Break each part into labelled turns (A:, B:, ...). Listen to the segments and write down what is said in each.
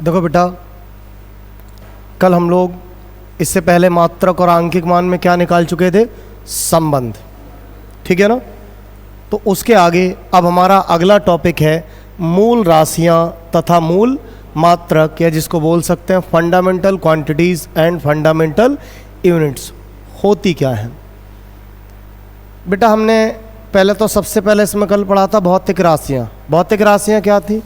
A: देखो बेटा, कल हम लोग इससे पहले मात्रक और आंकिक मान में क्या निकाल चुके थे? संबंध। ठीक है ना? तो उसके आगे अब हमारा अगला टॉपिक है मूल राशियां तथा मूल मात्रक, या जिसको बोल सकते हैं fundamental quantities and fundamental units. होती क्या है बेटा? हमने पहले तो सबसे पहले इसमें कल पढ़ा था भौतिक राशियाँ। भौतिक राशियाँ क्या थी?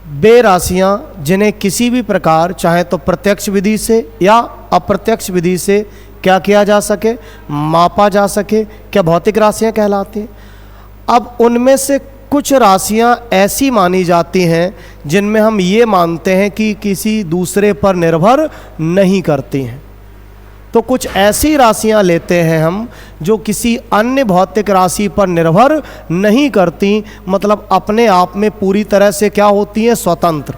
A: वे राशियाँ जिन्हें किसी भी प्रकार, चाहे तो प्रत्यक्ष विधि से या अप्रत्यक्ष विधि से क्या किया जा सके, मापा जा सके, क्या भौतिक राशियाँ कहलाती हैं। अब उनमें से कुछ राशियाँ ऐसी मानी जाती हैं जिनमें हम ये मानते हैं कि किसी दूसरे पर निर्भर नहीं करती हैं। तो कुछ ऐसी राशियां लेते हैं हम जो किसी अन्य भौतिक राशि पर निर्भर नहीं करती, मतलब अपने आप में पूरी तरह से क्या होती हैं? स्वतंत्र।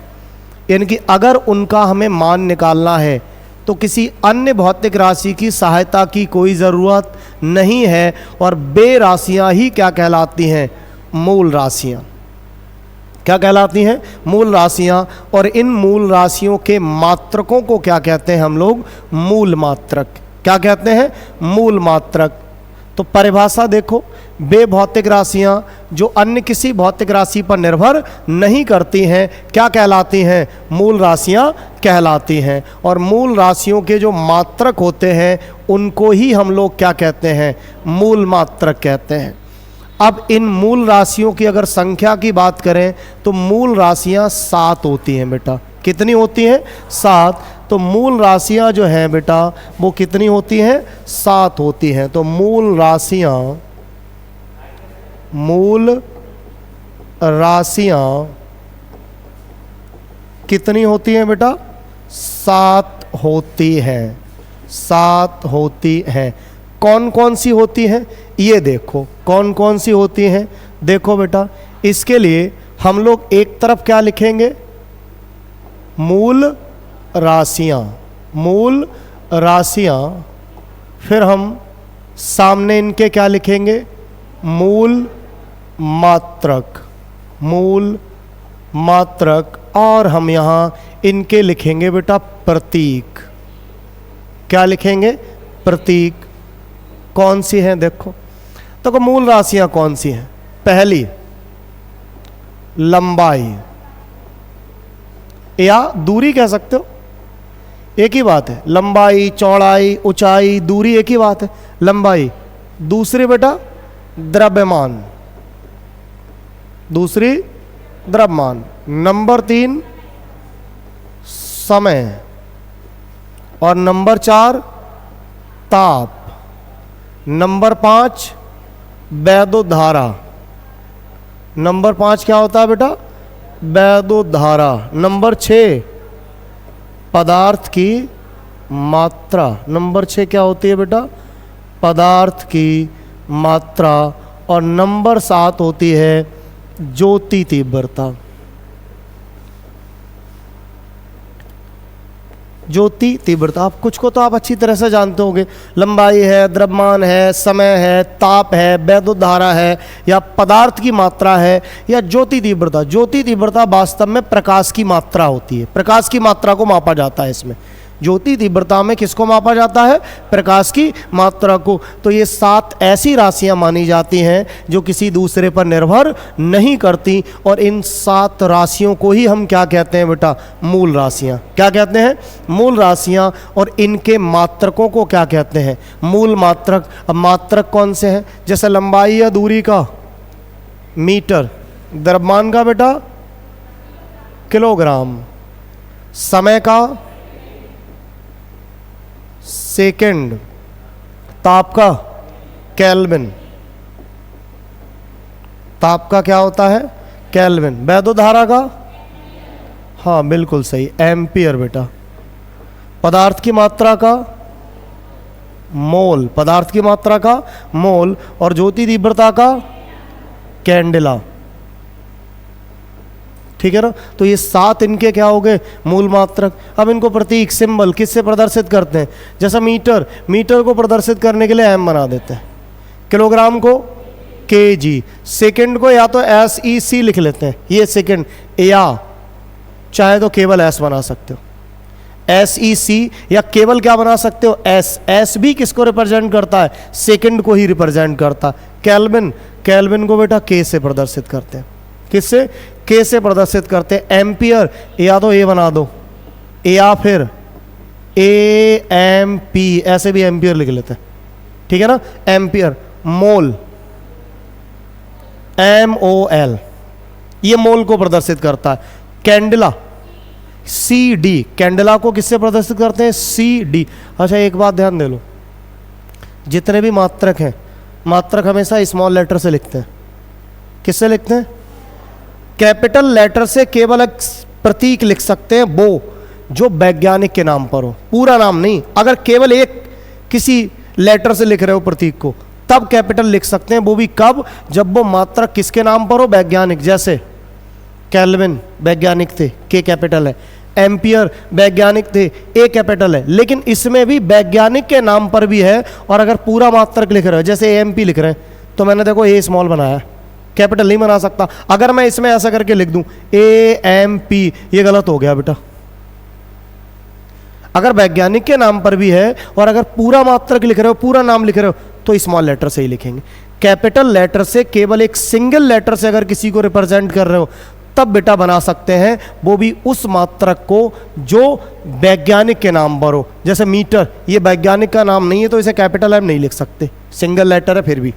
A: यानी कि अगर उनका हमें मान निकालना है तो किसी अन्य भौतिक राशि की सहायता की कोई ज़रूरत नहीं है, और वे राशियां ही क्या कहलाती हैं? मूल राशियां। क्या कहलाती हैं? मूल राशियां। और इन मूल राशियों के मात्रकों को क्या कहते हैं हम लोग? मूल मात्रक। क्या कहते हैं? मूल मात्रक। तो परिभाषा देखो, वे भौतिक राशियां जो अन्य किसी भौतिक राशि पर निर्भर नहीं करती हैं क्या कहलाती हैं? मूल राशियां कहलाती हैं। और मूल राशियों के जो मात्रक होते हैं उनको ही हम लोग क्या कहते हैं? मूल मात्रक कहते हैं। अब इन मूल राशियों की अगर संख्या की बात करें तो मूल राशियां 7 होती हैं बेटा। कितनी होती हैं? 7। तो मूल राशियां जो हैं बेटा वो कितनी होती हैं? 7 होती हैं। तो मूल राशियां कितनी होती हैं बेटा? 7 होती हैं। 7 होती हैं। कौन कौन सी होती हैं ये देखो, कौन कौन सी होती हैं देखो बेटा। इसके लिए हम लोग एक तरफ क्या लिखेंगे? मूल राशियां। मूल राशियां। फिर हम सामने इनके क्या लिखेंगे? मूल मात्रक। मूल मात्रक। और हम यहाँ इनके लिखेंगे बेटा प्रतीक। क्या लिखेंगे? प्रतीक। कौन सी हैं देखो तो मूल राशियां कौन सी हैं? पहली लंबाई या दूरी कह सकते हो, एक ही बात है। लंबाई, चौड़ाई, ऊंचाई, दूरी एक ही बात है, लंबाई। दूसरी बेटा द्रव्यमान। दूसरी द्रव्यमान। नंबर 3 समय। और नंबर 4 ताप। नंबर 5 वैद्युतधारा। नंबर 5 क्या होता है बेटा? वैद्युतधारा। नंबर 6 पदार्थ की मात्रा। नंबर 6 क्या होती है बेटा? पदार्थ की मात्रा। और नंबर 7 होती है ज्योति तीव्रता। ज्योति तीव्रता। आप कुछ को तो आप अच्छी तरह से जानते होंगे। लंबाई है, द्रव्यमान है, समय है, ताप है, वैद्युतधारा है, या पदार्थ की मात्रा है, या ज्योति तीव्रता। ज्योति तीव्रता वास्तव में प्रकाश की मात्रा होती है। प्रकाश की मात्रा को मापा जाता है इसमें। ज्योति तीव्रता में किसको मापा जाता है? प्रकाश की मात्रा को। तो ये 7 ऐसी राशियां मानी जाती हैं जो किसी दूसरे पर निर्भर नहीं करती, और इन 7 राशियों को ही हम क्या कहते हैं बेटा? मूल राशियां। क्या कहते हैं? मूल राशियां। और इनके मात्रकों को क्या कहते हैं? मूल मात्रक। अब मात्रक कौन से हैं? जैसे लंबाई या दूरी का मीटर, द्रव्यमान का बेटा किलोग्राम, समय का सेकंड, ताप का केल्विन। ताप का क्या होता है? केल्विन। वैद्युतधारा का, हाँ बिल्कुल सही, एम्पियर बेटा। पदार्थ की मात्रा का मोल। पदार्थ की मात्रा का मोल। और ज्योति तीव्रता का कैंडेला। ठीक है ना? तो ये 7 इनके क्या हो गए? मूल मात्रक। अब इनको प्रतीक, सिंबल किससे प्रदर्शित करते हैं? जैसा मीटर, मीटर को प्रदर्शित करने के लिए एम बना देते हैं, किलोग्राम को केजी, सेकंड को या तो SEC लिख लेते हैं, ये सेकंड, या चाहे तो केवल एस बना सकते हो, SEC, या केवल क्या बना सकते हो, एस भी किसको रिप्रेजेंट करता है, सेकंड को ही रिप्रेजेंट करता है। केल्विन, केल्विन को बेटा के से प्रदर्शित करते हैं, किससे, के से प्रदर्शित करते हैं। एम्पियर या तो ए बना दो या फिर AMP, ऐसे भी एम्पियर लिख लेते हैं, ठीक है ना। एम्पियर, मोल MOL, ये मोल को प्रदर्शित करता है। कैंडला CD, कैंडला को किससे प्रदर्शित करते हैं, CD। अच्छा एक बात ध्यान दे लो, जितने भी मात्रक हैं, मात्रक हमेशा स्मॉल लेटर से लिखते हैं। किससे लिखते हैं, कैपिटल लेटर से केवल एक प्रतीक लिख सकते हैं वो जो वैज्ञानिक के नाम पर हो, पूरा नाम नहीं। अगर केवल एक किसी लेटर से लिख रहे हो प्रतीक को, तब कैपिटल लिख सकते हैं, वो भी कब, जब वो मात्रक किसके नाम पर हो, वैज्ञानिक। जैसे केल्विन वैज्ञानिक थे, के कैपिटल है। एम्पियर वैज्ञानिक थे, ए कैपिटल है। लेकिन इसमें भी वैज्ञानिक के नाम पर भी है। और अगर पूरा मात्रक लिख रहे हो, जैसे AMP लिख रहे हैं, तो मैंने देखो ए स्मॉल बनाया, कैपिटल नहीं बना सकता। अगर मैं इसमें ऐसा करके लिख दूं AMP, ये गलत हो गया बेटा। अगर वैज्ञानिक के नाम पर भी है और अगर पूरा मात्रक लिख रहे हो, पूरा नाम लिख रहे हो, तो स्मॉल लेटर से ही लिखेंगे। कैपिटल लेटर से केवल एक सिंगल लेटर से अगर किसी को रिप्रेजेंट कर रहे हो, तब बेटा बना सकते हैं, वो भी उस मात्रक को जो वैज्ञानिक के नाम पर हो। जैसे मीटर, ये वैज्ञानिक का नाम नहीं है, तो इसे कैपिटल M नहीं लिख सकते, सिंगल लेटर है, फिर भी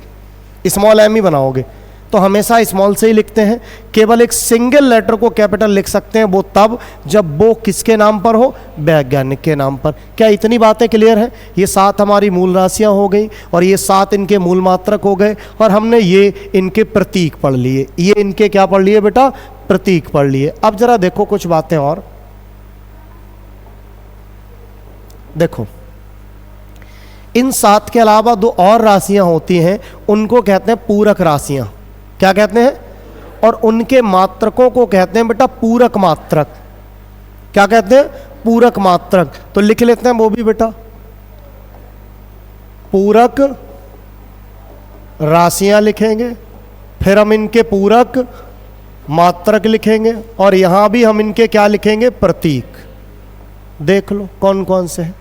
A: स्मॉल M ही बनाओगे। तो हमेशा स्मॉल से ही लिखते हैं। केवल एक सिंगल लेटर को कैपिटल लिख सकते हैं, वो तब जब वो किसके नाम पर हो, वैज्ञानिक के नाम पर। क्या इतनी बातें क्लियर हैं? ये 7 हमारी मूल राशियां हो गई और ये 7 इनके मूल मात्रक हो गए, और हमने ये इनके प्रतीक पढ़ लिए। ये इनके क्या पढ़ लिए बेटा, प्रतीक पढ़ लिए। अब जरा देखो कुछ बातें और देखो। इन 7 के अलावा 2 और राशियां होती हैं, उनको कहते हैं पूरक राशियां। क्या कहते हैं? और उनके मात्रकों को कहते हैं बेटा पूरक मात्रक। क्या कहते हैं? पूरक मात्रक। तो लिख लेते हैं वो भी बेटा, पूरक राशियां लिखेंगे, फिर हम इनके पूरक मात्रक लिखेंगे, और यहां भी हम इनके क्या लिखेंगे, प्रतीक। देख लो कौन कौन से हैं।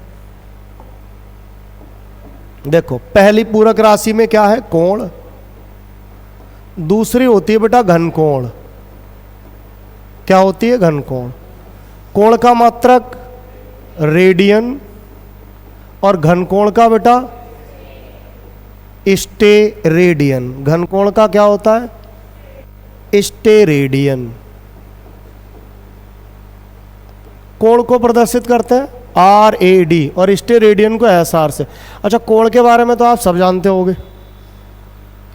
A: देखो पहली पूरक राशि में क्या है, कोण। दूसरी होती है बेटा घनकोण। क्या होती है? घनकोण। कोण का मात्रक रेडियन, और घनकोण का बेटा स्टेरेडियन। घनकोण का क्या होता है? स्टेरेडियन। कोण को प्रदर्शित करते हैं RAD और स्टेरेडियन को SR से। अच्छा कोण के बारे में तो आप सब जानते होंगे।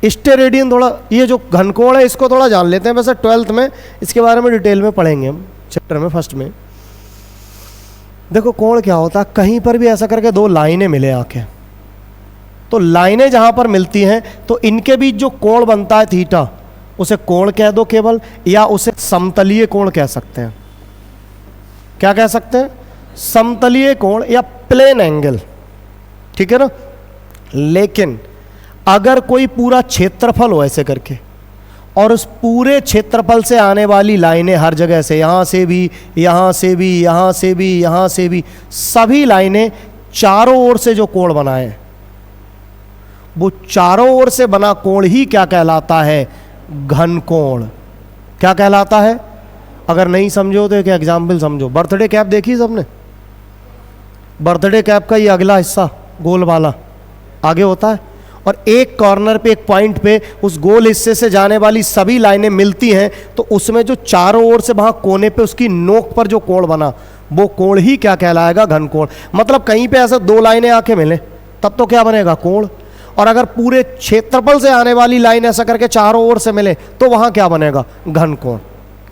A: स्टेरेडियन थोड़ा, ये जो घनकोण है इसको थोड़ा जान लेते हैं। वैसे 12th में इसके बारे में डिटेल में पढ़ेंगे हम, चैप्टर में फर्स्ट में। देखो कोण क्या होता है, कहीं पर भी ऐसा करके 2 लाइनें मिले आके, तो लाइनें जहां पर मिलती हैं तो इनके बीच जो कोण बनता है थीटा, उसे कोण कह दो केवल, या उसे समतलीय कोण कह सकते हैं। क्या कह सकते हैं? समतलीय कोण या प्लेन एंगल, ठीक है ना। लेकिन अगर कोई पूरा क्षेत्रफल हो ऐसे करके, और उस पूरे क्षेत्रफल से आने वाली लाइनें हर जगह से, यहां से भी, यहां से भी, यहां से भी, यहां से भी, सभी लाइनें चारों ओर से जो कोण बनाए, वो चारों ओर से बना कोण ही क्या कहलाता है? घनकोण। क्या कहलाता है? अगर नहीं समझो तो एक एग्जाम्पल समझो। बर्थडे कैप देखी सबने? बर्थडे कैप का ये अगला हिस्सा गोल वाला आगे होता है, और एक कॉर्नर पे, एक पॉइंट पे उस गोल हिस्से से जाने वाली सभी लाइनें मिलती हैं, तो उसमें जो चारों ओर से वहां कोने पे उसकी नोक पर जो कोण बना, वो कोण ही क्या कहलाएगा? घनकोण। मतलब कहीं पे ऐसे 2 लाइनें आके मिले तब तो क्या बनेगा? कोण। और अगर पूरे क्षेत्रफल से आने वाली लाइन ऐसा करके चारों ओर से मिले तो वहां क्या बनेगा? घनकोण।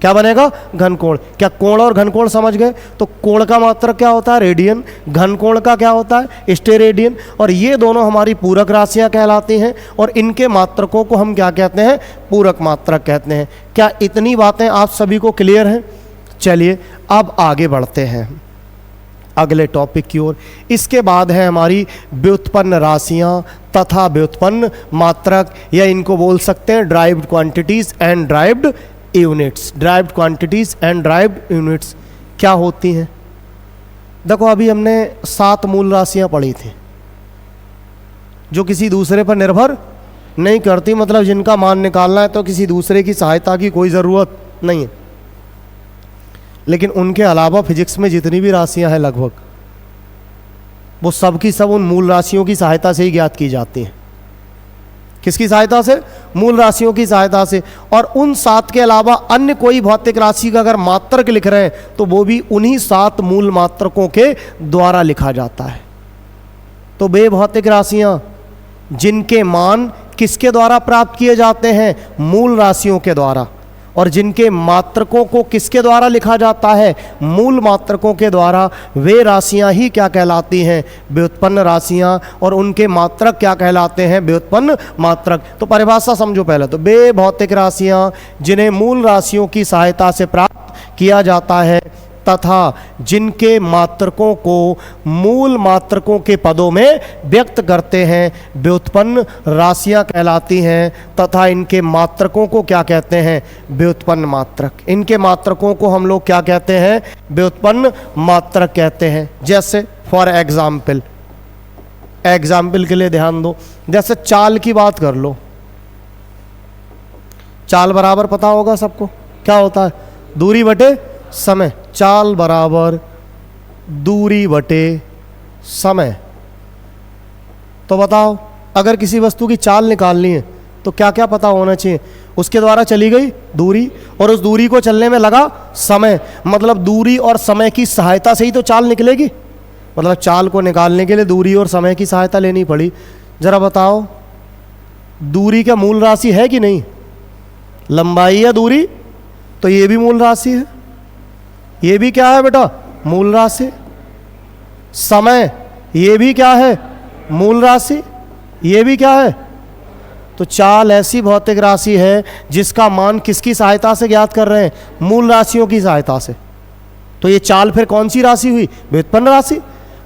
A: क्या बनेगा? घनकोण। क्या कोण और घनकोण समझ गए? तो कोण का मात्रक क्या होता है? रेडियन। घनकोण का क्या होता है? स्टेरेडियन। और ये दोनों हमारी पूरक राशियां कहलाती हैं, और इनके मात्रकों को हम क्या कहते हैं? पूरक मात्रक कहते हैं। क्या इतनी बातें आप सभी को क्लियर हैं? चलिए अब आगे बढ़ते हैं अगले टॉपिक की ओर। इसके बाद है हमारी व्युत्पन्न राशियां तथा व्युत्पन्न मात्रक, या इनको बोल सकते हैं derived quantities and derived units. Derived quantities and derived units. क्या होती हैं। देखो अभी हमने 7 मूल राशियां पढ़ी थी जो किसी दूसरे पर निर्भर नहीं करती, मतलब जिनका मान निकालना है तो किसी दूसरे की सहायता की कोई ज़रूरत नहीं है। लेकिन उनके अलावा फिजिक्स में जितनी भी राशियां हैं लगभग वो सब की सब उन मूल राशियों की सहायता से ही ज्ञात की जाती हैं। किसकी सहायता से? मूल राशियों की सहायता से। और उन 7 के अलावा अन्य कोई भौतिक राशि का अगर मात्रक लिख रहे हैं तो वो भी उन्हीं 7 मूल मात्रकों के द्वारा लिखा जाता है। तो वे भौतिक राशियां जिनके मान किसके द्वारा प्राप्त किए जाते हैं? मूल राशियों के द्वारा। और जिनके मात्रकों को किसके द्वारा लिखा जाता है? मूल मात्रकों के द्वारा। वे राशियां ही क्या कहलाती हैं? व्युत्पन्न राशियां। और उनके मात्रक क्या कहलाते हैं? व्युत्पन्न मात्रक। तो परिभाषा समझो पहले तो। वे भौतिक राशियां जिन्हें मूल राशियों की सहायता से प्राप्त किया जाता है तथा जिनके मात्रकों को मूल मात्रकों के पदों में व्यक्त करते हैं व्युत्पन्न राशियां कहलाती हैं। तथा इनके मात्रकों को क्या कहते हैं? व्युत्पन्न मात्रक। इनके मात्रकों को हम लोग क्या कहते हैं? व्युत्पन्न मात्रक कहते हैं। जैसे फॉर एग्जाम्पल, एग्जाम्पल के लिए ध्यान दो, जैसे चाल की बात कर लो। चाल बराबर पता होगा सबको क्या होता है? दूरी बटे समय। चाल बराबर दूरी बटे समय। तो बताओ अगर किसी वस्तु की चाल निकालनी है तो क्या क्या पता होना चाहिए? उसके द्वारा चली गई दूरी और उस दूरी को चलने में लगा समय। मतलब दूरी और समय की सहायता से ही तो चाल निकलेगी। मतलब चाल को निकालने के लिए दूरी और समय की सहायता लेनी पड़ी। जरा बताओ दूरी क्या मूल राशि है कि नहीं? लंबाई या दूरी? तो ये भी मूल राशि है। ये भी क्या है बेटा? मूल राशि। समय ये भी क्या है? मूल राशि। ये भी क्या है? तो चाल ऐसी भौतिक राशि है जिसका मान किसकी सहायता से ज्ञात कर रहे हैं? मूल राशियों की सहायता से। तो ये चाल फिर कौन सी राशि हुई? व्युत्पन्न राशि।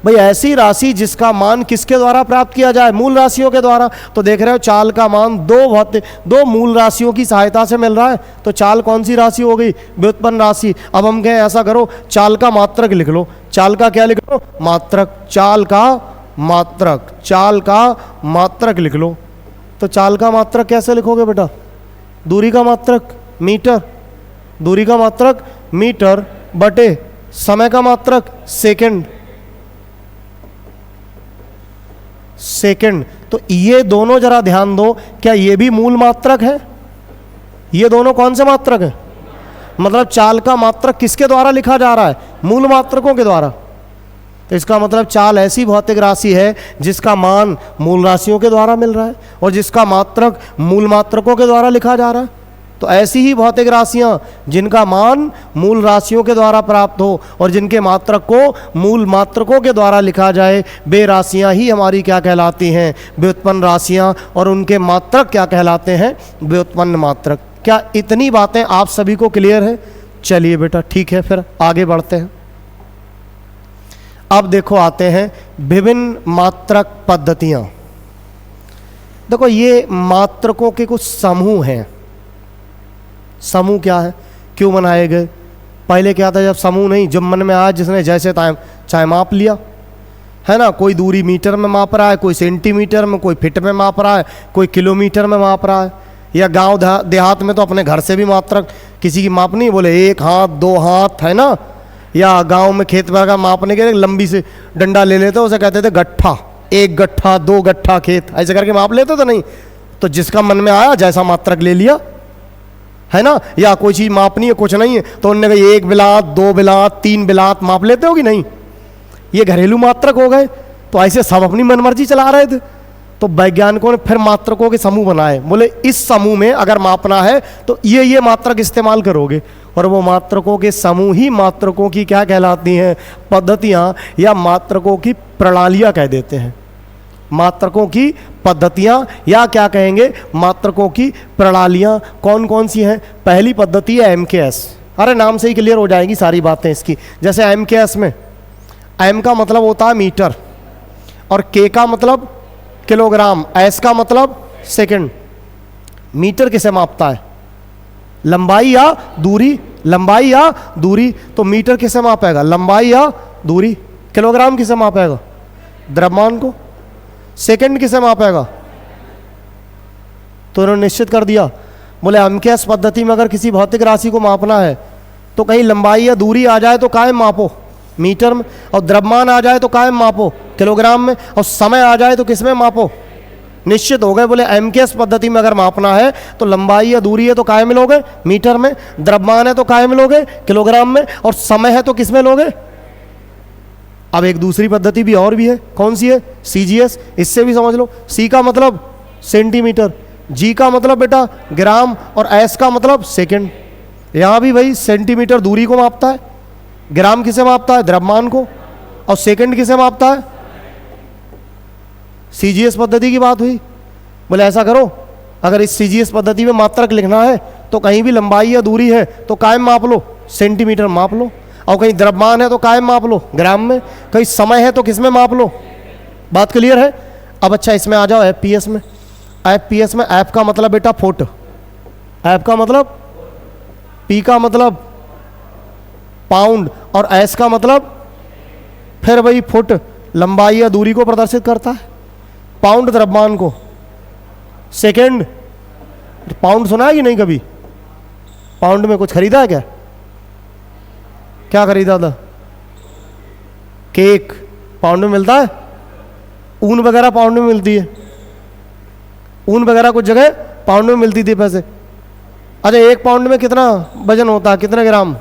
A: भाई ऐसी राशि जिसका मान किसके द्वारा प्राप्त किया जाए? मूल राशियों के द्वारा। तो देख रहे हो चाल का मान दो मूल राशियों की सहायता से मिल रहा है। तो चाल कौन सी राशि हो गई? व्युत्पन्न राशि। अब हम कहें ऐसा करो चाल का मात्रक लिख लो। चाल का क्या लिख लो? मात्रक। चाल का मात्रक। चाल का मात्रक लिख लो। तो चाल का मात्रक कैसे लिखोगे बेटा? दूरी का मात्रक मीटर। दूरी का मात्रक मीटर बटे समय का मात्रक सेकंड। सेकंड। तो ये दोनों जरा ध्यान दो, क्या ये भी मूल मात्रक है? ये दोनों कौन से मात्रक है? मतलब चाल का मात्रक किसके द्वारा लिखा जा रहा है? मूल मात्रकों के द्वारा। तो इसका मतलब चाल ऐसी भौतिक राशि है जिसका मान मूल राशियों के द्वारा मिल रहा है और जिसका मात्रक मूल मात्रकों के द्वारा लिखा जा रहा है। तो ऐसी ही भौतिक राशियां जिनका मान मूल राशियों के द्वारा प्राप्त हो और जिनके मात्रक को मूल मात्रकों के द्वारा लिखा जाए, वे राशियां ही हमारी क्या कहलाती हैं? व्युत्पन्न राशियां। और उनके मात्रक क्या कहलाते हैं? व्युत्पन्न मात्रक। क्या इतनी बातें आप सभी को क्लियर है? चलिए बेटा ठीक है, फिर आगे बढ़ते हैं। अब देखो आते हैं विभिन्न मात्रक पद्धतियां। देखो ये मात्रकों के कुछ समूह हैं। समूह क्या है, क्यों बनाए गए? पहले क्या था, जब समूह नहीं, जब मन में आया जिसने जैसे चाहे माप लिया, है ना। कोई दूरी मीटर में माप रहा है, कोई सेंटीमीटर में, कोई फीट में माप रहा है, कोई किलोमीटर में माप रहा है। या गांव देहात में तो अपने घर से भी मात्रक किसी की माप नहीं, बोले 1 हाथ 2 हाथ, है ना। या गांव में खेत में का मापने के लिए लंबी से डंडा ले लेते, उसे कहते थे गट्ठा। 1 गट्ठा 2 गट्ठा खेत, ऐसे करके माप लेते तो नहीं। तो जिसका मन में आया जैसा मात्रक ले लिया, है ना। या कोई चीज मापनी है, कुछ नहीं है, तो उन्होंने कहा 1 बिलात 2 बिलात 3 बिलात माप लेते हो कि नहीं। ये घरेलू मात्रक हो गए। तो ऐसे सब अपनी मनमर्जी चला रहे थे। तो वैज्ञानिकों ने फिर मात्रकों के समूह बनाए। बोले इस समूह में अगर मापना है तो ये मात्रक इस्तेमाल करोगे। और वो मात्रकों के समूह ही मात्रकों की क्या कहलाती हैं? पद्धतियां या मात्रकों की प्रणालियां कह देते हैं। मात्रकों की पद्धतियां या क्या कहेंगे? मात्रकों की प्रणालियां कौन कौन सी हैं? पहली पद्धति है MKS। अरे नाम से ही क्लियर हो जाएंगी सारी बातें इसकी। जैसे MKS में M का मतलब होता है मीटर और K का मतलब किलोग्राम, S का मतलब सेकंड। मीटर किसे मापता है? लंबाई या दूरी? लंबाई या दूरी। तो मीटर किसे मापेगा? लंबाई या दूरी। किलोग्राम किसे मापेगा? द्रव्यमान को। सेकंड किसे मापेगा? तो उन्होंने निश्चित कर दिया, बोले एमकेएस पद्धति में अगर किसी भौतिक राशि को मापना है तो कहीं लंबाई या दूरी आ जाए तो कायम मापो, मीटर में, और द्रव्यमान आ जाए तो कायम मापो, किलोग्राम में, और समय आ जाए तो किसमें मापो, निश्चित हो गए। बोले एमकेएस पद्धति में अगर मापना है तो लंबाई या दूरी है तो कायम लोगे, मीटर में, द्रव्यमान है तो कायम लोगे, किलोग्राम में, और समय है तो किसमें लोगे। अब एक दूसरी पद्धति भी और भी है, कौन सी है? सीजीएस। इससे भी समझ लो, सी का मतलब सेंटीमीटर, जी का मतलब बेटा ग्राम, और एस का मतलब सेकंड। यहां भी भाई सेंटीमीटर दूरी को मापता है, ग्राम किसे मापता है? द्रव्यमान को, और सेकंड किसे मापता है? सीजीएस पद्धति की बात हुई। बोले ऐसा करो, अगर इस सीजीएस पद्धति में मात्रक लिखना है तो कहीं भी लंबाई या दूरी है तो कायम माप लो, सेंटीमीटर माप लो, और कहीं द्रव्यमान है तो कायम माप लो, ग्राम में, कहीं समय है तो किसमें माप लो। बात क्लियर है? अब अच्छा इसमें आ जाओ एफपीएस में। एफपीएस में एफ का मतलब बेटा फुट, एफ का मतलब, पी का मतलब पाउंड, और एस का मतलब फिर वही फुट, लंबाई या दूरी को प्रदर्शित करता है। पाउंड द्रव्यमान को, सेकंड, पाउंड सुना है कि नहीं कभी? पाउंड में कुछ खरीदा है क्या? क्या खरीदा था? केक पाउंड में मिलता है, ऊन वगैरह पाउंड में मिलती है, ऊन वगैरह कुछ जगह पाउंड में मिलती थी पैसे। अच्छा, एक पाउंड में कितना वजन होता है, कितने ग्राम?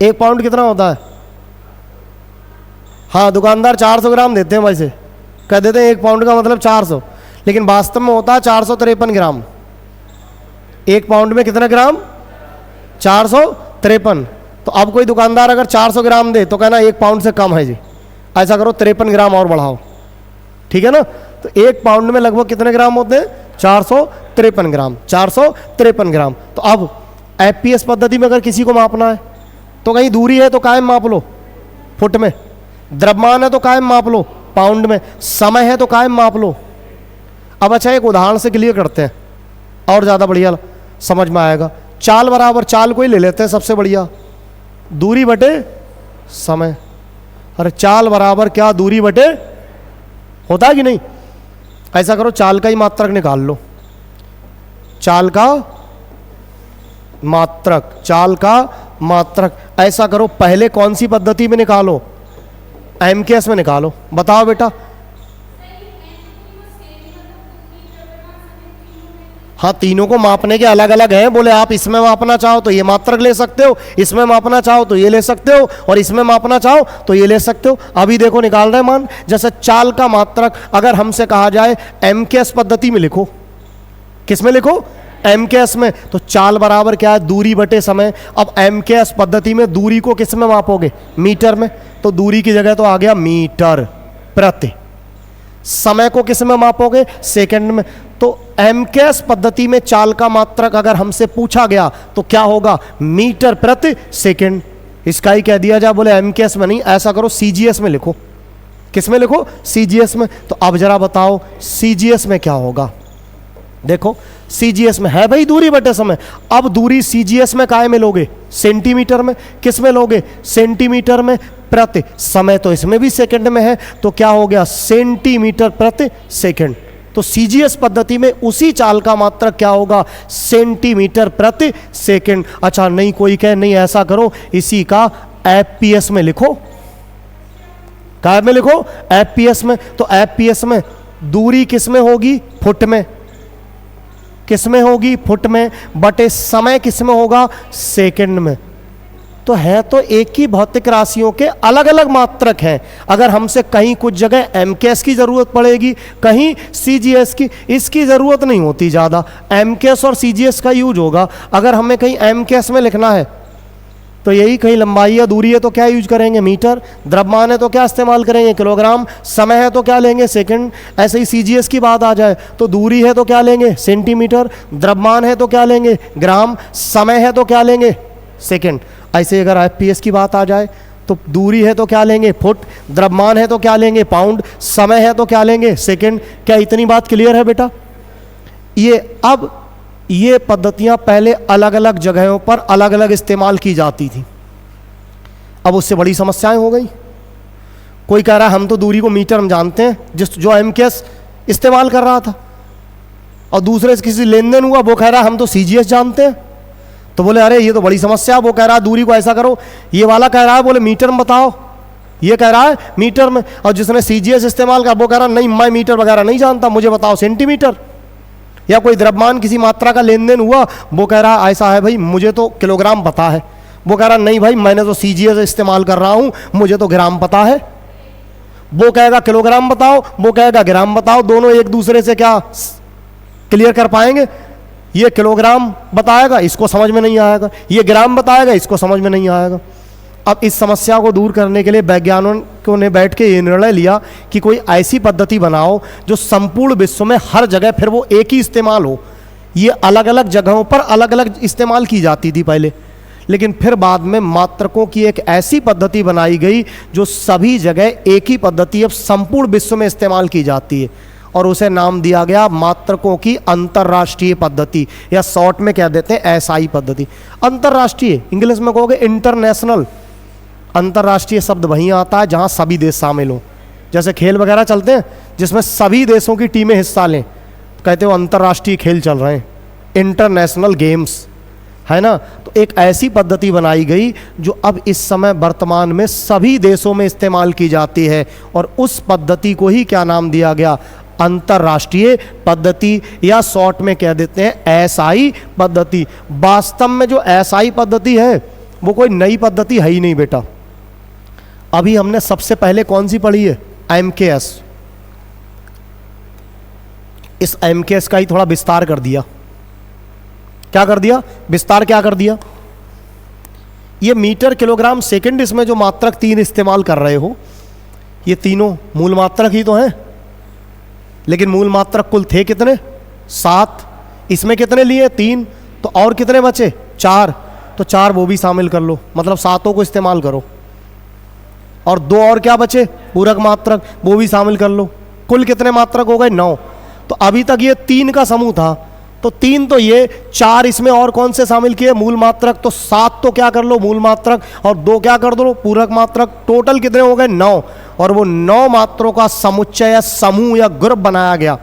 A: एक पाउंड कितना होता है? हाँ, दुकानदार 400 ग्राम देते हैं, वैसे कह देते हैं एक पाउंड का मतलब 400, लेकिन वास्तव में होता है 453 ग्राम। एक पाउंड में कितने ग्राम? 453। तो अब कोई दुकानदार अगर 400 ग्राम दे तो कहना एक पाउंड से कम है जी, ऐसा करो 53 ग्राम और बढ़ाओ, ठीक है ना। तो एक पाउंड में लगभग कितने ग्राम होते हैं? 453 ग्राम, 453 ग्राम। तो अब एफपीएस पद्धति में अगर किसी को मापना है तो कहीं दूरी है तो कायम माप लो, फुट में, द्रव्यमान है तो कायम माप लो, पाउंड में, समय है तो कायम माप लो। अब अच्छा एक उदाहरण से क्लियर करते हैं और ज़्यादा बढ़िया समझ में आएगा। चाल बराबर, चाल को ही ले लेते हैं सबसे बढ़िया, दूरी बटे समय। अरे चाल बराबर क्या? दूरी बटे, होता है कि नहीं? ऐसा करो, चाल का ही मात्रक निकाल लो, चाल का मात्रक, चाल का मात्रक। ऐसा करो, पहले कौन सी पद्धति में निकालो? एमकेएस में निकालो। बताओ बेटा। हाँ, तीनों को मापने के अलग अलग हैं। बोले आप इसमें मापना चाहो तो ये मात्रक ले सकते हो, इसमें मापना चाहो तो ये ले सकते हो, और इसमें मापना चाहो तो ये ले सकते हो। अभी देखो निकाल रहे मान। जैसे चाल का मात्रक अगर हमसे कहा जाए एमकेएस पद्धति में लिखो, किस में लिखो? एमकेएस में। तो चाल बराबर क्या है? दूरी बटे समय। अब एमकेएस पद्धति में दूरी को किस में मापोगे? मीटर में। तो दूरी की जगह तो आ गया मीटर प्रति। समय को किस में मापोगे? सेकंड में। तो एमकेएस पद्धति में चाल का मात्रक अगर हमसे पूछा गया तो क्या होगा? मीटर प्रति सेकंड। इसका ही कह दिया जाए। बोले एमकेएस में नहीं, ऐसा करो सीजीएस में लिखो। किस में लिखो? सीजीएस में। तो अब जरा बताओ सीजीएस में क्या होगा? देखो सीजीएस में है भाई दूरी बटे समय। अब दूरी सीजीएस में काहे में लोगे? सेंटीमीटर में। किस में लोगे? सेंटीमीटर में प्रति। समय तो इसमें भी सेकंड में है, तो क्या हो गया? सेंटीमीटर प्रति सेकंड। तो सीजीएस पद्धति में उसी चाल का मात्रक क्या होगा? सेंटीमीटर प्रति सेकंड। अच्छा, नहीं कोई कहे नहीं, ऐसा करो इसी का एफपीएस में लिखो। काय में लिखो? एफपीएस में। तो एफपीएस में दूरी किस में होगी? फुट में। किस में होगी? फुट में। बटे समय किस में होगा? सेकंड में। तो है तो एक ही भौतिक राशियों के अलग अलग मात्रक हैं। अगर हमसे कहीं कुछ जगह एमकेएस की जरूरत पड़ेगी, कहीं सीजीएस की, इसकी जरूरत नहीं होती ज़्यादा। एमकेएस और सीजीएस का यूज होगा। अगर हमें कहीं एमकेएस में लिखना है तो यही, कहीं लंबाई या दूरी है तो क्या यूज करेंगे? मीटर। द्रव्यमान है तो क्या इस्तेमाल करेंगे? किलोग्राम। समय है तो क्या लेंगे? सेकंड। ऐसे ही सीजीएस की बात आ जाए तो दूरी है तो क्या लेंगे? सेंटीमीटर। द्रव्यमान है तो क्या लेंगे? ग्राम। समय है तो क्या लेंगे? सेकंड। ऐसे अगर एफपीएस की बात आ जाए तो दूरी है तो क्या लेंगे? फुट। द्रव्यमान है तो क्या लेंगे? पाउंड। समय है तो क्या लेंगे? सेकंड। क्या इतनी बात क्लियर है बेटा? ये अब ये पद्धतियां पहले अलग अलग जगहों पर अलग अलग इस्तेमाल की जाती थी। अब उससे बड़ी समस्याएं हो गई। कोई कह रहा है हम तो दूरी को मीटर में जानते हैं, जो एमकेएस इस्तेमाल कर रहा था, और दूसरे से किसी लेन देन हुआ, वो कह रहा है हम तो सीजीएस जानते हैं। तो बोले अरे ये तो बड़ी समस्या। वो कह रहा है दूरी को ऐसा करो, ये वाला कह रहा है बोले मीटर में बताओ, ये कह रहा है मीटर में, और जिसने सीजीएस इस्तेमाल कर वो कह रहा नहीं मैं मीटर वगैरह नहीं जानता, मुझे बताओ सेंटीमीटर। या कोई द्रव्यमान किसी मात्रा का लेन देन हुआ, वो कह रहा ऐसा है भाई मुझे तो किलोग्राम पता है, वो कह रहा नहीं भाई मैंने तो सीजीएस इस्तेमाल कर रहा हूं, मुझे तो ग्राम पता है। वो कहेगा किलोग्राम बताओ, वो कहेगा ग्राम बताओ, दोनों एक दूसरे से क्या क्लियर कर पाएंगे? ये किलोग्राम बताएगा, इसको समझ में नहीं आएगा, ये ग्राम बताएगा, इसको समझ में नहीं आएगा। अब इस समस्या को दूर करने के लिए वैज्ञानिकों ने बैठ के ये निर्णय लिया कि कोई ऐसी पद्धति बनाओ जो संपूर्ण विश्व में हर जगह फिर वो एक ही इस्तेमाल हो। ये अलग अलग जगहों पर अलग अलग इस्तेमाल की जाती थी पहले, लेकिन फिर बाद में मात्रकों की एक ऐसी पद्धति बनाई गई जो सभी जगह एक ही पद्धति अब संपूर्ण विश्व में इस्तेमाल की जाती है, और उसे नाम दिया गया मात्रकों की अंतर्राष्ट्रीय पद्धति, या शॉर्ट में कह देते हैं एसआई पद्धति। अंतर्राष्ट्रीय इंग्लिश में कहोगे इंटरनेशनल। अंतर्राष्ट्रीय शब्द वहीं आता है जहां सभी देश शामिल हो। जैसे खेल वगैरह चलते हैं जिसमें सभी देशों की टीमें हिस्सा लें, कहते हो अंतर्राष्ट्रीय खेल चल रहे हैं, इंटरनेशनल गेम्स, है ना। तो एक ऐसी पद्धति बनाई गई जो अब इस समय वर्तमान में सभी देशों में इस्तेमाल की जाती है, और उस पद्धति को ही क्या नाम दिया गया? अंतर्राष्ट्रीय पद्धति, या शॉर्ट में कह देते हैं एसआई पद्धति। वास्तव में जो एसआई पद्धति है वो कोई नई पद्धति है ही नहीं बेटा। अभी हमने सबसे पहले कौन सी पढ़ी है? एमकेएस। इस एमकेएस का ही थोड़ा विस्तार कर दिया। क्या कर दिया? विस्तार क्या कर दिया? ये मीटर, किलोग्राम, सेकंड, इसमें जो मात्रक तीन इस्तेमाल कर रहे हो, ये तीनों मूल मात्रक ही तो हैं। लेकिन मूल मात्रक कुल थे कितने? 7। इसमें कितने लिए? 3। तो और कितने बचे? 4। तो 4 वो भी शामिल कर लो, मतलब 7 को इस्तेमाल करो। और 2 और क्या बचे? पूरक मात्रक, वो भी शामिल कर लो। कुल कितने मात्रक हो गए? 9। तो अभी तक ये 3 का समूह था, तो 3 तो ये, 4 इसमें और कौन से शामिल किए? मूल मात्रक। तो 7 तो क्या कर लो? मूल मात्रक, और 2 क्या कर दो? पूरक मात्रक। टोटल कितने हो गए? 9। और वो 9 मात्रों का समुच्चय या समूह या ग्रुप बनाया गया,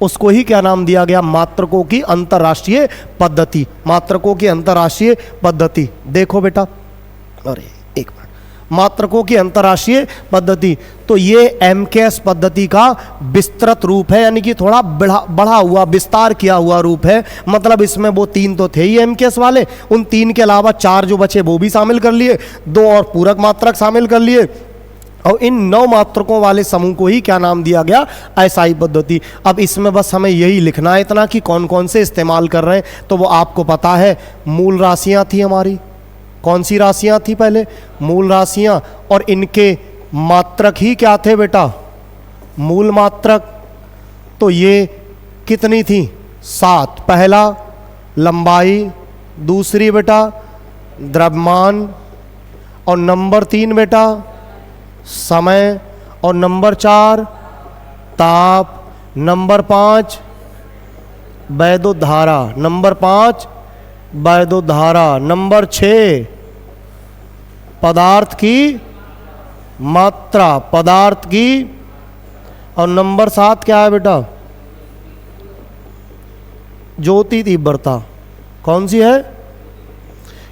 A: उसको ही क्या नाम दिया गया? मात्रकों की अंतर्राष्ट्रीय पद्धति। मात्रकों की अंतर्राष्ट्रीय पद्धति। देखो बेटा, अरे एक मिनट, मात्रकों की अंतर्राष्ट्रीय पद्धति, तो ये एमकेएस पद्धति का विस्तृत रूप है, यानी कि थोड़ा बढ़ा हुआ, विस्तार किया हुआ रूप है। मतलब इसमें वो 3 तो थे ही एमकेएस वाले, उन 3 के अलावा 4 जो बचे वो भी शामिल कर लिए, 2 और पूरक मात्रक शामिल कर लिए, और इन 9 मात्रकों वाले समूह को ही क्या नाम दिया गया? एसआई पद्धति। अब इसमें बस हमें यही लिखना है इतना कि कौन कौन से इस्तेमाल कर रहे हैं। तो वो आपको पता है, मूल राशियां थी हमारी। कौन सी राशियां थी पहले? मूल राशियां, और इनके मात्रक ही क्या थे बेटा? मूल मात्रक। तो ये कितनी थी? 7। पहला लंबाई, दूसरी बेटा द्रव्यमान, और नंबर 3 बेटा समय, और नंबर 4 ताप, नंबर 5 वैद्युत धारा, नंबर 5 वैद्युत धारा, नंबर 6 पदार्थ की मात्रा, पदार्थ की, और नंबर 7 क्या है बेटा? ज्योति तीव्रता। कौन सी है?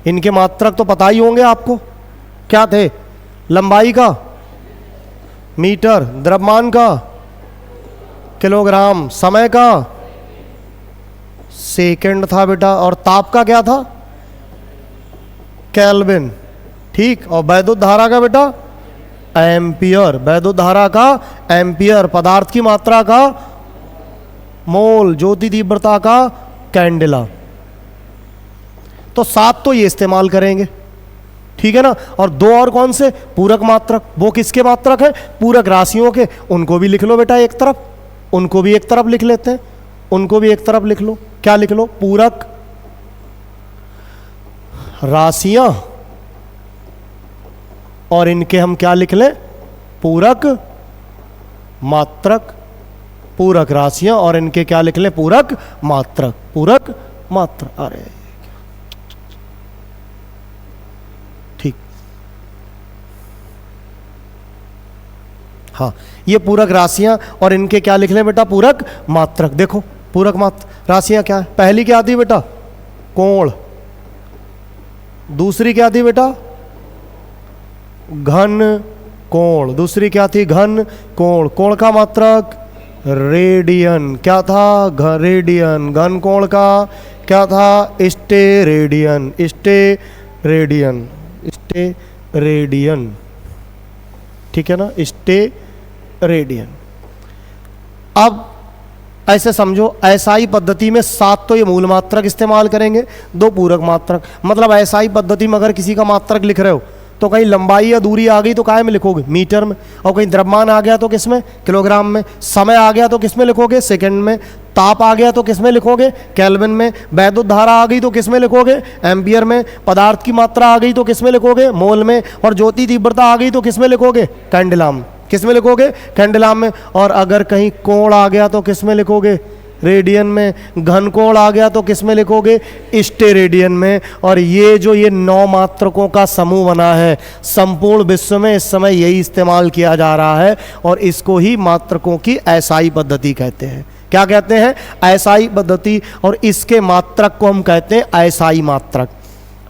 A: इनके मात्रक तो पता ही होंगे आपको, क्या थे? लंबाई का मीटर, द्रव्यमान का किलोग्राम, समय का सेकंड था बेटा, और ताप का क्या था? केल्विन। ठीक। और वैद्युत धारा का बेटा? एम्पियर। वैद्युत धारा का एम्पियर। पदार्थ की मात्रा का मोल। ज्योति तीव्रता का कैंडेला। तो 7 तो ये इस्तेमाल करेंगे, ठीक है ना। और 2 और कौन से? पूरक मात्रक। वो किसके मात्रक है? पूरक राशियों के। उनको भी लिख लो बेटा एक तरफ, उनको भी एक तरफ लिख लेते हैं, उनको भी एक तरफ लिख लो। क्या लिख लो? पूरक राशियां, और इनके हम क्या लिख लें? पूरक मात्रक। पूरक राशियां और इनके क्या लिख लें, पूरक मात्रक, पूरक मात्र। अरे ठीक, हाँ, ये पूरक राशियां और इनके क्या लिख लें बेटा, पूरक मात्रक। देखो पूरक मात्र राशियां क्या है, पहली क्या आती है बेटा, कोण। दूसरी क्या थी बेटा, घन कोण। दूसरी क्या थी, घन कोण। कोण का मात्रक रेडियन। क्या था, रेडियन। घन कोण का क्या था, स्टेरेडियन। स्टेरेडियन, स्टेरेडियन, ठीक है ना, स्टेरेडियन। अब ऐसे समझो, ऐसाई पद्धति में 7 तो ये मूल मात्रक इस्तेमाल करेंगे, 2 पूरक मात्रक। मतलब ऐसाई पद्धति में अगर किसी का मात्रक लिख रहे हो तो कहीं लंबाई या दूरी आ गई तो काय में लिखोगे, मीटर में। और कहीं द्रव्यमान आ गया तो किस में, किलोग्राम में। समय आ गया तो किस में लिखोगे, सेकंड में। ताप आ गया तो किस में लिखोगे, केल्विन में। वैद्युत धारा आ गई तो किस में लिखोगे, एम्पियर में। पदार्थ की मात्रा आ गई तो किस में लिखोगे, मोल में। और ज्योति तीव्रता आ गई तो किस में लिखोगे, कैंडेलाम। किस में लिखोगे, कैंडेलाम में। और अगर कहीं कोण आ गया तो किस में लिखोगे, रेडियन में। घन कोण आ गया तो किस में लिखोगे, स्टेरेडियन में। और ये जो ये 9 मात्रकों का समूह बना है, संपूर्ण विश्व में इस समय यही इस्तेमाल किया जा रहा है और इसको ही मात्रकों की ऐसाई पद्धति कहते हैं। क्या कहते हैं, ऐसाई पद्धति। और इसके मात्रक को हम कहते हैं ऐसाई मात्रक।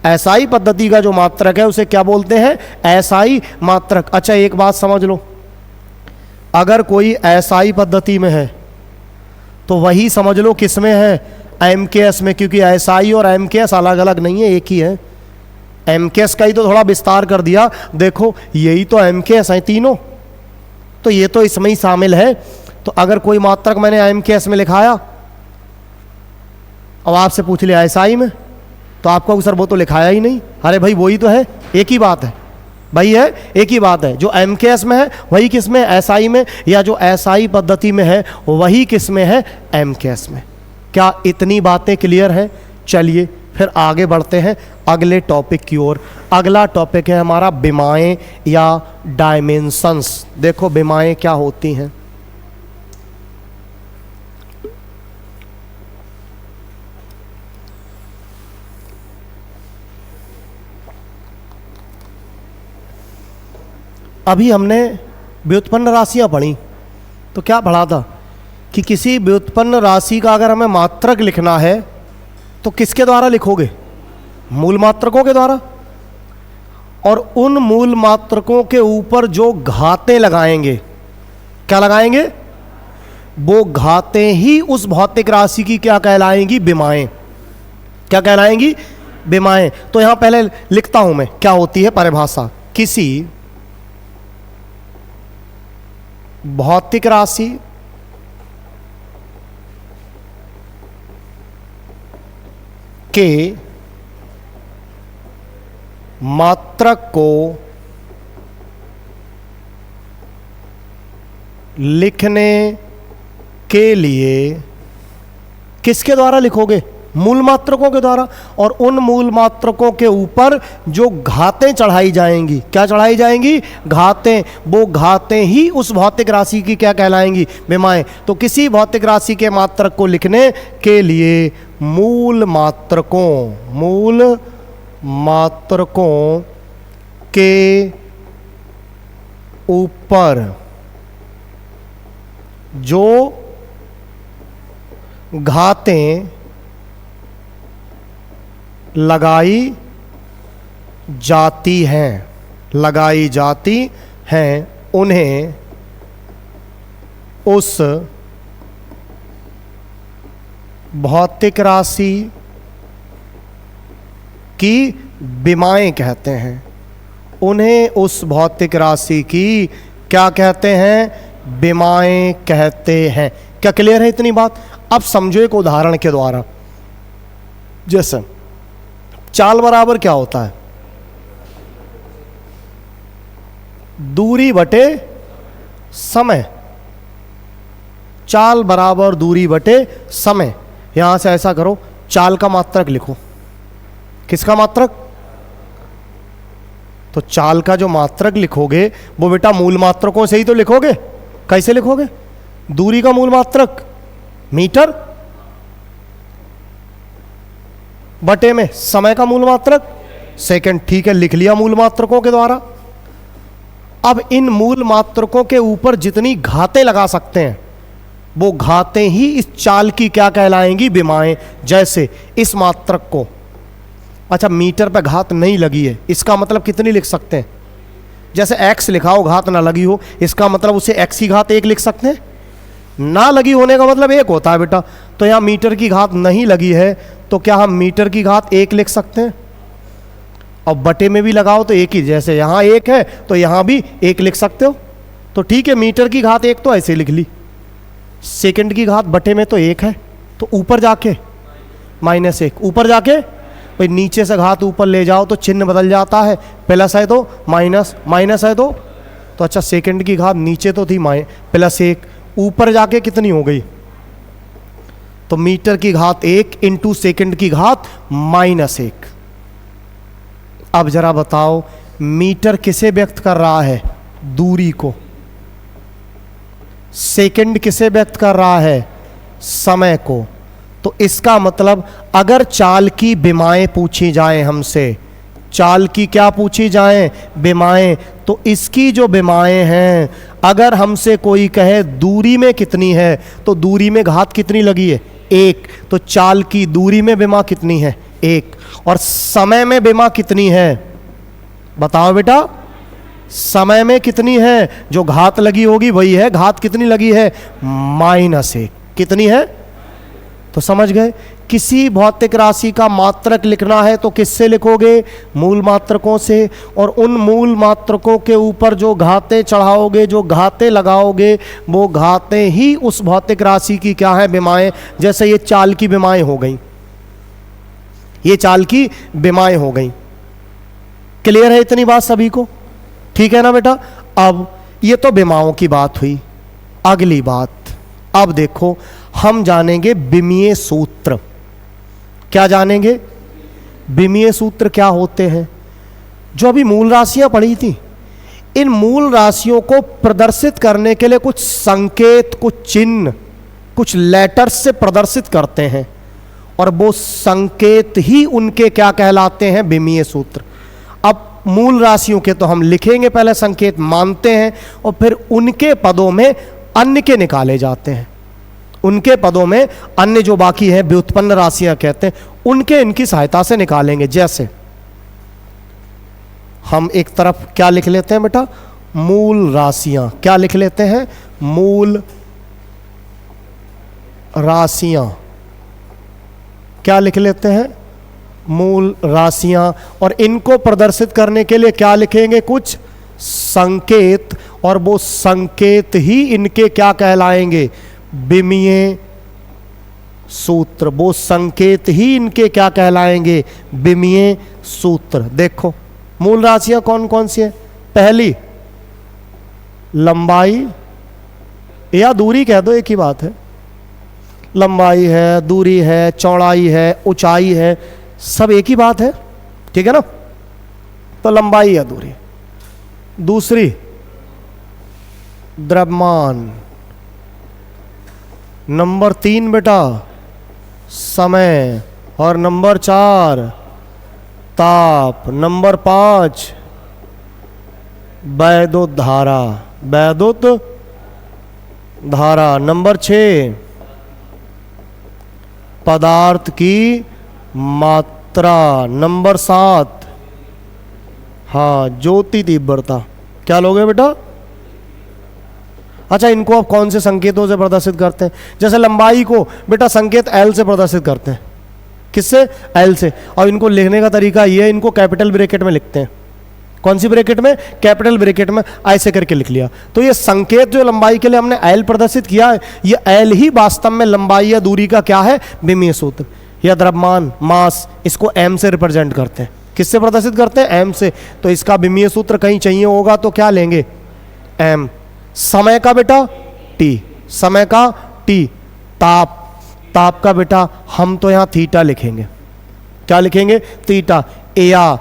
A: ऐसाई पद्धति का जो मात्रक है उसे क्या बोलते हैं, ऐसाई मात्रक। अच्छा एक बात समझ लो, अगर कोई ऐसाई पद्धति में है तो वही समझ लो किस में है, एमकेएस में। क्योंकि ऐसाई और एमकेएस अलग अलग नहीं है, एक ही है। एमकेएस का ही तो थोड़ा विस्तार कर दिया। देखो यही तो एमकेएस है तीनों, तो ये तो इसमें ही शामिल है। तो अगर कोई मात्रक मैंने एमकेएस में लिखाया, अब आपसे पूछ लिया ऐसाई में, तो आपको सर वो तो लिखाया ही नहीं। अरे भाई वही तो है, एक ही बात है भाई, है एक ही बात है। जो एमकेएस में है वही किस में, एसआई में। या जो एसआई पद्धति में है वही किस में है, एमकेएस में। क्या इतनी बातें क्लियर हैं? चलिए फिर आगे बढ़ते हैं अगले टॉपिक की ओर। अगला टॉपिक है हमारा विमाएं या डायमेंशंस। देखो विमाएं क्या होती हैं। अभी हमने व्युत्पन्न राशियां पढ़ी, तो क्या पढ़ा था कि किसी व्युत्पन्न राशि का अगर हमें मात्रक लिखना है तो किसके द्वारा लिखोगे, मूल मात्रकों के द्वारा। और उन मूल मात्रकों के ऊपर जो घातें लगाएंगे, क्या लगाएंगे, वो घातें ही उस भौतिक राशि की क्या कहलाएंगी, विमाएं। क्या कहलाएंगी, विमाएं। तो यहां पहले लिखता हूं मैं, क्या होती है परिभाषा। किसी भौतिक राशि के मात्रक को लिखने के लिए किसके द्वारा लिखोगे, मूल मात्रकों के द्वारा। और उन मूल मात्रकों के ऊपर जो घातें चढ़ाई जाएंगी, क्या चढ़ाई जाएंगी, घातें। वो घातें ही उस भौतिक राशि की क्या कहलाएंगी, विमाएं। तो किसी भौतिक राशि के मात्रक को लिखने के लिए मूल मात्रकों के ऊपर जो घातें लगाई जाती हैं उन्हें उस भौतिक राशि की विमाएं कहते हैं। उन्हें उस भौतिक राशि की क्या कहते हैं, विमाएं कहते हैं। क्या क्लियर है इतनी बात? अब समझो एक उदाहरण के द्वारा। जैसे चाल बराबर क्या होता है, दूरी बटे समय। चाल बराबर दूरी बटे समय। यहां से ऐसा करो, चाल का मात्रक लिखो। किसका मात्रक? तो चाल का जो मात्रक लिखोगे वो बेटा मूल मात्रकों से ही तो लिखोगे। कैसे लिखोगे? दूरी का मूल मात्रक मीटर बटे में समय का मूल मात्रक सेकंड। ठीक है, लिख लिया मूल मात्रकों के द्वारा। अब इन मूल मात्रकों के ऊपर जितनी घातें लगा सकते हैं वो घातें ही इस चाल की क्या कहलाएंगी, विमाएं। जैसे इस मात्रक को, अच्छा मीटर पे घात नहीं लगी है, इसका मतलब कितनी लिख सकते हैं? जैसे x लिखा हो घात ना लगी हो, इसका मतलब उसे x की घात 1 लिख सकते हैं। ना लगी होने का मतलब 1 होता है बेटा। तो यहां मीटर की घात नहीं लगी है तो क्या हम मीटर की घात 1 लिख सकते हैं? और बटे में भी लगाओ तो 1 ही, जैसे यहां 1 है तो यहां भी 1 लिख सकते हो। तो ठीक है, मीटर की घात 1 तो ऐसे लिख ली, सेकंड की घात बटे में तो 1 है, तो ऊपर जाके -1, ऊपर जाके भाई नीचे से घात ऊपर ले जाओ तो चिन्ह बदल जाता है, प्लस है तो माइनस, माइनस है तो अच्छा सेकंड की घात नीचे तो थी +1, ऊपर जाके कितनी हो गई? तो मीटर की घात 1 इंटू सेकंड की घात -1। अब जरा बताओ मीटर किसे व्यक्त कर रहा है? दूरी को। सेकंड किसे व्यक्त कर रहा है? समय को। तो इसका मतलब अगर चाल की विमाएं पूछी जाएं हमसे, चाल की क्या पूछी जाएं? विमाएं। तो इसकी जो विमाएं हैं, अगर हमसे कोई कहे दूरी में कितनी है, तो दूरी में घात कितनी लगी है? 1। तो चाल की दूरी में विमा कितनी है? 1। और समय में विमा कितनी है? बताओ बेटा, समय में कितनी है? जो घात लगी होगी वही है। घात कितनी लगी है? -1। कितनी है? तो समझ गए। किसी भौतिक राशि का मात्रक लिखना है तो किससे लिखोगे? मूल मात्रकों से। और उन मूल मात्रकों के ऊपर जो घातें चढ़ाओगे, जो घातें लगाओगे, वो घातें ही उस भौतिक राशि की क्या है? विमाएं। जैसे ये चाल की विमाएं हो गई, ये चाल की विमाएं हो गई। क्लियर है इतनी बात सभी को? ठीक है ना बेटा। अब ये तो विमाओं की बात हुई। अगली बात, अब देखो हम जानेंगे विमीय सूत्र। क्या जानेंगे? विमीय सूत्र क्या होते हैं? जो अभी मूल राशियां पढ़ी थी, इन मूल राशियों को प्रदर्शित करने के लिए कुछ संकेत, कुछ चिन्ह, कुछ लेटर्स से प्रदर्शित करते हैं, और वो संकेत ही उनके क्या कहलाते हैं? विमीय सूत्र। अब मूल राशियों के तो हम लिखेंगे, पहले संकेत मानते हैं और फिर उनके पदों में अन्य के निकाले जाते हैं। उनके पदों में अन्य जो बाकी है, व्युत्पन्न राशियां कहते हैं, उनके इनकी सहायता से निकालेंगे। जैसे हम एक तरफ क्या लिख लेते हैं बेटा? मूल राशियां। क्या लिख लेते हैं? मूल राशियां। क्या लिख लेते हैं? मूल राशियां। और इनको प्रदर्शित करने के लिए क्या लिखेंगे? कुछ संकेत। और वो संकेत ही इनके क्या कहलाएंगे? विमीय सूत्र। वो संकेत ही इनके क्या कहलाएंगे? विमीय सूत्र। देखो मूल राशियां कौन कौन सी है? पहली लंबाई या दूरी कह दो, एक ही बात है। लंबाई है, दूरी है, चौड़ाई है, ऊंचाई है, सब एक ही बात है। ठीक है ना। तो लंबाई या दूरी। दूसरी द्रव्यमान। नंबर 3 बेटा समय। और नंबर 4 ताप। नंबर 5 वैद्युत धारा। वैद्युत धारा। नंबर 6 पदार्थ की मात्रा। नंबर 7 हाँ ज्योति तीव्रता। क्या लोगे बेटा? अच्छा, इनको आप कौन से संकेतों से प्रदर्शित करते हैं? जैसे लंबाई को बेटा संकेत एल से प्रदर्शित करते हैं। किससे? एल से। और इनको लिखने का तरीका ये है, इनको कैपिटल ब्रैकेट में लिखते हैं। कौन सी ब्रैकेट में? कैपिटल ब्रैकेट में ऐसे करके लिख लिया। तो ये संकेत जो लंबाई के लिए हमने एल प्रदर्शित किया है, ये एल ही वास्तव में लंबाई या दूरी का क्या है? विमीय सूत्र। या द्रव्यमान, मास, इसको एम से रिप्रेजेंट करते हैं। किससे प्रदर्शित करते हैं? एम से। तो इसका विमीय सूत्र कहीं चाहिए होगा तो क्या लेंगे? एम। समय का बेटा टी। समय का टी। ताप। ताप का बेटा हम तो यहां थीटा लिखेंगे। क्या लिखेंगे? थीटा। या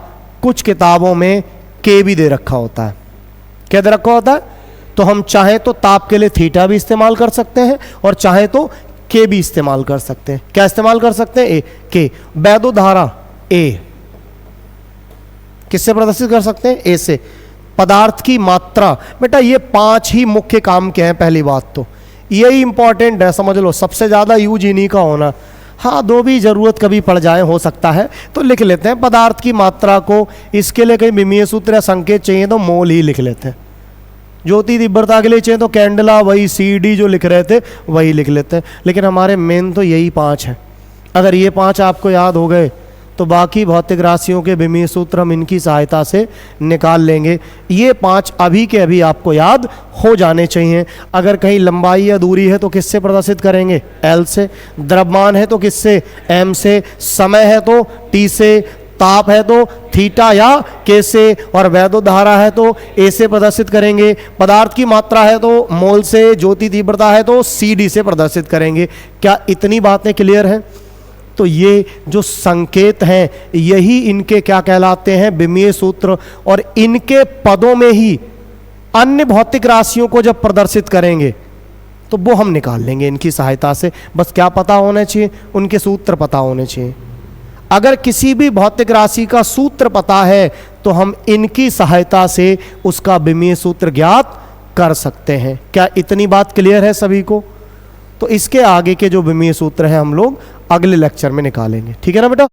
A: कुछ किताबों में के भी दे रखा होता है। क्या दे रखा होता है? तो हम चाहे तो ताप के लिए थीटा भी इस्तेमाल कर सकते हैं और चाहे तो के भी इस्तेमाल कर सकते हैं। क्या इस्तेमाल कर सकते हैं? ए के। वैद्युत धारा ए किससे प्रदर्शित कर सकते हैं? ए से। पदार्थ की मात्रा, बेटा ये 5 ही मुख्य काम के हैं। पहली बात तो यही इंपॉर्टेंट है, समझ लो, सबसे ज्यादा यूज इन्हीं का होना। हाँ, 2 भी जरूरत कभी पड़ जाए, हो सकता है, तो लिख लेते हैं पदार्थ की मात्रा को। इसके लिए कहीं विमीय सूत्र या संकेत चाहिए तो मोल ही लिख लेते हैं। ज्योति तीव्रता के लिए चाहिए तो कैंडला, वही CD जो लिख रहे थे वही लिख लेते हैं। लेकिन हमारे मेन तो यही 5 हैं। अगर ये 5 आपको याद हो गए तो बाकी भौतिक राशियों के विमीय सूत्र हम इनकी सहायता से निकाल लेंगे। ये 5 अभी के अभी आपको याद हो जाने चाहिए। अगर कहीं लंबाई या दूरी है तो किससे प्रदर्शित करेंगे? L से। द्रव्यमान है तो किससे? M से। समय है तो T से। ताप है तो थीटा या के से। और वैद्युत धारा है तो ए से प्रदर्शित करेंगे। पदार्थ की मात्रा है तो मोल से। ज्योति तीव्रता है तो CD से प्रदर्शित करेंगे। क्या इतनी बातें क्लियर हैं? तो ये जो संकेत हैं यही इनके क्या कहलाते हैं? विमीय सूत्र। और इनके पदों में ही अन्य भौतिक राशियों को जब प्रदर्शित करेंगे तो वो हम निकाल लेंगे इनकी सहायता से। बस क्या पता होना चाहिए? उनके सूत्र पता होने चाहिए। अगर किसी भी भौतिक राशि का सूत्र पता है तो हम इनकी सहायता से उसका विमीय सूत्र ज्ञात कर सकते हैं। क्या इतनी बात क्लियर है सभी को? तो इसके आगे के जो विमीय सूत्र है हम लोग अगले लेक्चर में निकालेंगे। ठीक है ना बेटा?